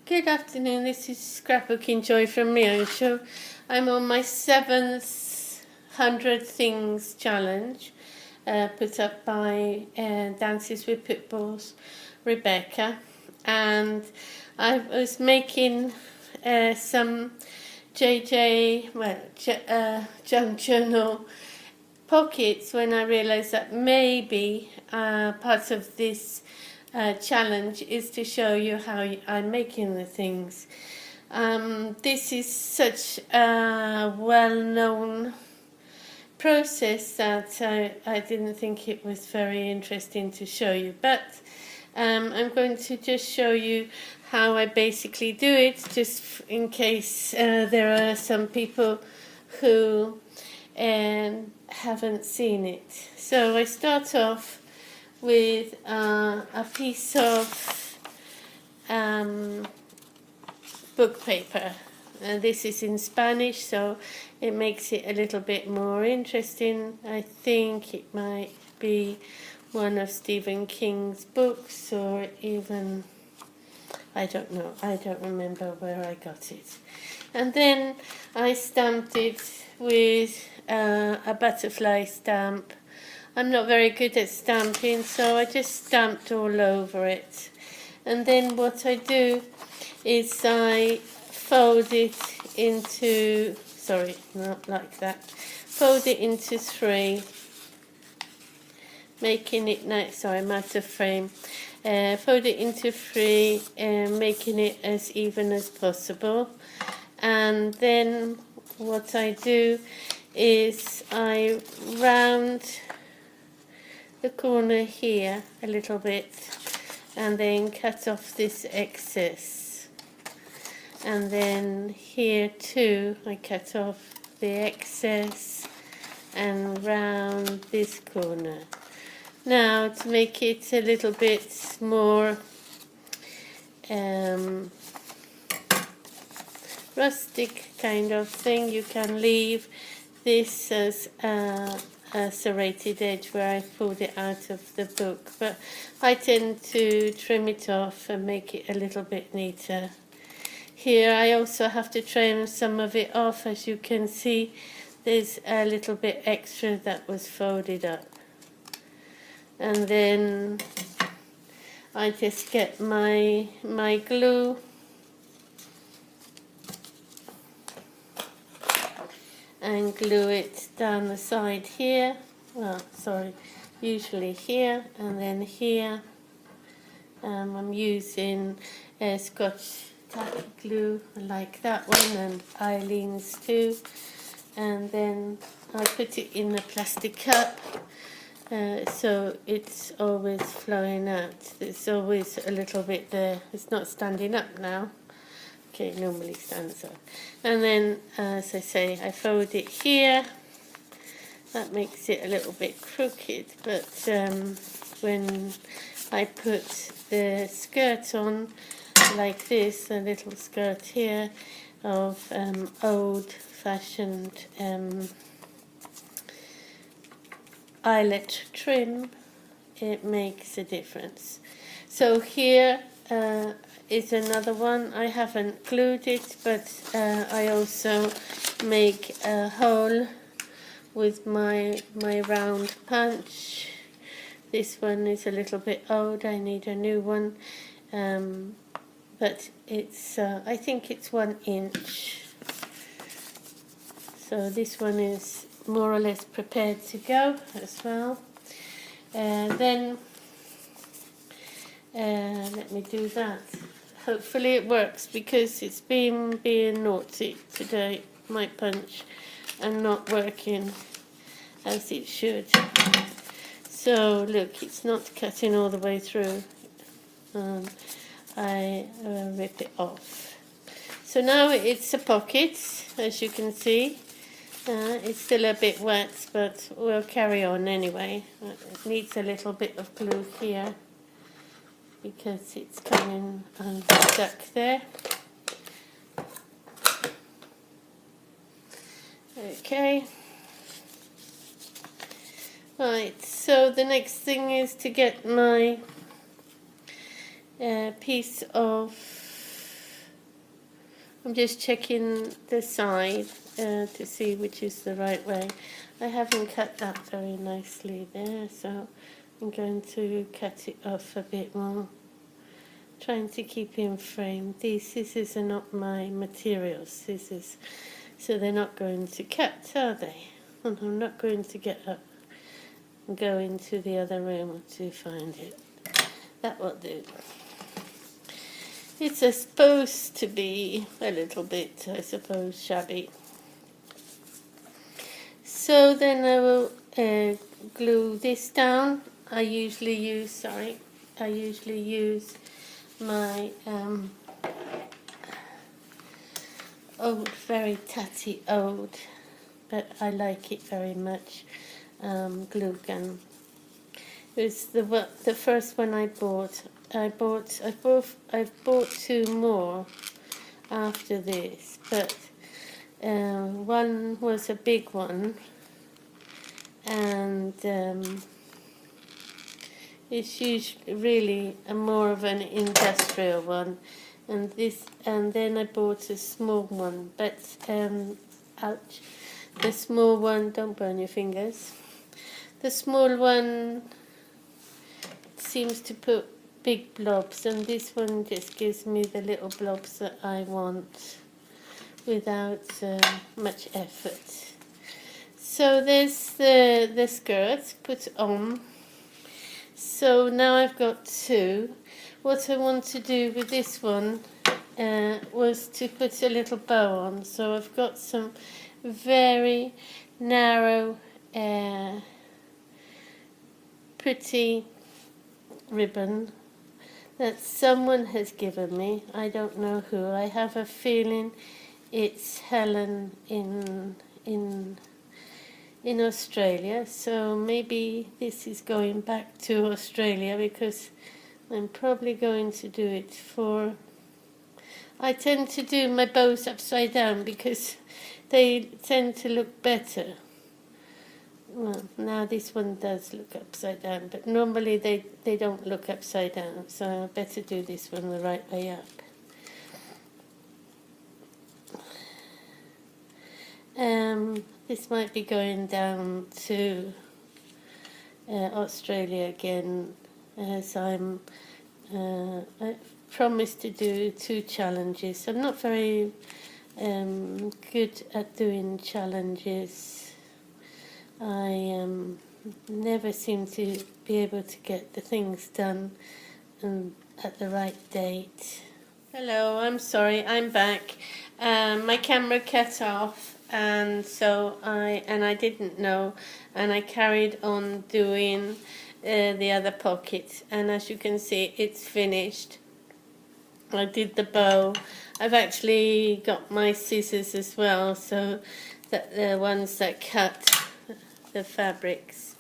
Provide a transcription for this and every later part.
Good afternoon, this is Scrapbooking Joy from Rio Show. I'm on my 7th 100 Things challenge, put up by Dances with Pitbulls, Rebecca. And I was making some JJ, junk journal pockets when I realised that maybe part of this challenge is to show you how I'm making the things. This is such a well-known process that I didn't think it was very interesting to show you, but I'm going to just show you how I basically do it, just in case there are some people who haven't seen it. So I start off with a piece of book paper, and this is in Spanish, so it makes it a little bit more interesting. I think it might be one of Stephen King's books, or even, I don't know, I don't remember where I got it. And then I stamped it with a butterfly stamp. I'm not very good at stamping, so I just stamped all over it. And then what I do is I fold it into, sorry, not like that, fold it into 3, making it nice. Sorry, I'm out of frame. Fold it into 3, making it as even as possible. And then what I do is I round the corner here a little bit and then cut off this excess, and then here too I cut off the excess and round this corner. Now, to make it a little bit more rustic kind of thing, you can leave this as a serrated edge where I pulled it out of the book, but I tend to trim it off and make it a little bit neater. Here I also have to trim some of it off. As you can see, there's a little bit extra that was folded up. And then I just get my glue and glue it down the side here. Well, sorry, usually here, and then here. I'm using Scotch tacky glue like that one, and Eileen's too. And then I put it in a plastic cup, so it's always flowing out. There's always a little bit there. It's not standing up now. Okay, it normally stands up. And then, as I say, I fold it here. That makes it a little bit crooked, but when I put the skirt on like this, a little skirt here of old-fashioned eyelet trim, it makes a difference. So here is another one. I haven't glued it, but I also make a hole with my round punch. This one is a little bit old, I need a new one, but it's I think it's 1 inch. So this one is more or less prepared to go as well. Then let me do that. Hopefully it works, because it's been being naughty today, my punch, and not working as it should. So look, it's not cutting all the way through. I rip it off. So now it's a pocket, as you can see. It's still a bit wet, but we'll carry on anyway. It needs a little bit of glue here, because it's coming unstuck there. Okay. Right, so the next thing is to get my piece of I'm just checking the side to see which is the right way. I haven't cut that very nicely there, so I'm going to cut it off a bit more. Trying to keep in frame. These scissors are not my material scissors, so they're not going to cut, are they? And I'm not going to get up and go into the other room to find it. That will do. It's supposed to be a little bit, I suppose, shabby. So then I will glue this down. I usually use my old, very tatty old, but I like it very much, glue gun. It was the first one I bought. I've bought 2 more after this, but one was a big one, and it's usually really more of an industrial one, and then I bought a small one, but ouch, the small one, don't burn your fingers. The small one seems to put big blobs, and this one just gives me the little blobs that I want without much effort. So there's the skirt put on. So now I've got 2. What I want to do with this one was to put a little bow on. So I've got some very narrow, pretty ribbon that someone has given me. I don't know who. I have a feeling it's Helen in Australia. So maybe this is going back to Australia, because I'm probably going to do it for... I tend to do my bows upside down because they tend to look better. Well, now this one does look upside down, but normally they don't look upside down, so I better do this one the right way up. This might be going down to Australia again, as I promised to do 2 challenges. I'm not very good at doing challenges. I never seem to be able to get the things done at the right date. Hello, I'm sorry, I'm back. My camera cut off, and so I didn't know, and I carried on doing the other pocket, and as you can see, it's finished. I did the bow. I've actually got my scissors as well, so that the ones that cut the fabrics.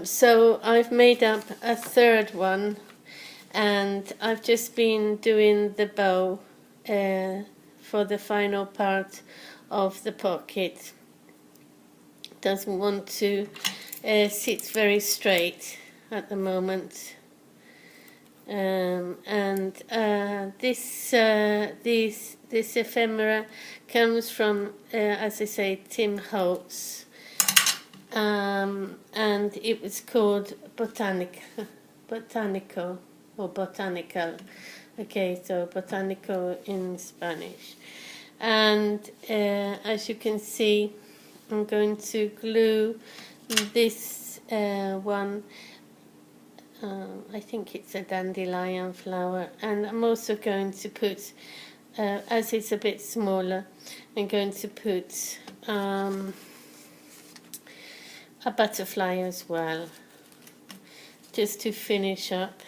So I've made up a 3rd one, and I've just been doing the bow for the final part of the pocket. Doesn't want to sit very straight at the moment. This ephemera comes from, as I say, Tim Holtz, and it was called Botanical. Okay, so Botanical in Spanish. And as you can see, I'm going to glue this one. I think it's a dandelion flower, and I'm also going to put, as it's a bit smaller, I'm going to put a butterfly as well, just to finish up.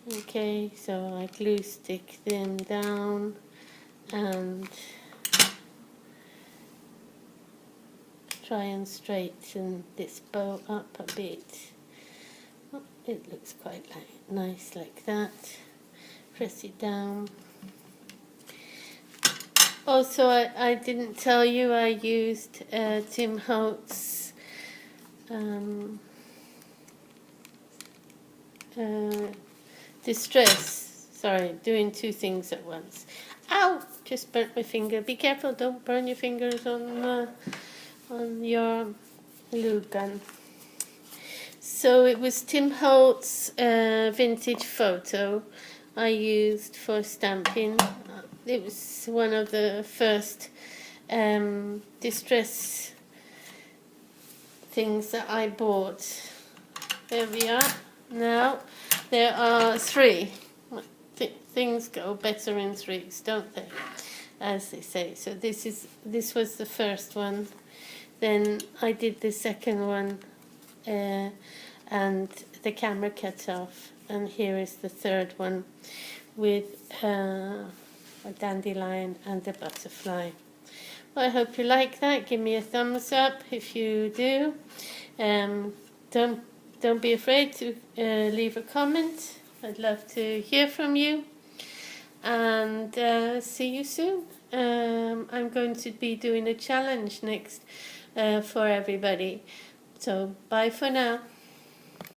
Okay, so I glue stick them down and try and straighten this bow up a bit. Oh, it looks quite nice like that. Press it down. Also, I didn't tell you I used Tim Holtz distress Sorry, doing two things at once. Ow! Just burnt my finger. Be careful, don't burn your fingers on your glue gun. So it was Tim Holt's vintage photo I used for stamping. It was one of the first distress things that I bought. There we are. Now there are three. Things go better in threes, don't they? As they say. So this was the first one. Then I did the second one, and the camera cut off. And here is the third one with a dandelion and a butterfly. Well, I hope you like that. Give me a thumbs up if you do. Don't be afraid to leave a comment. I'd love to hear from you. And see you soon. I'm going to be doing a challenge next for everybody. So bye for now.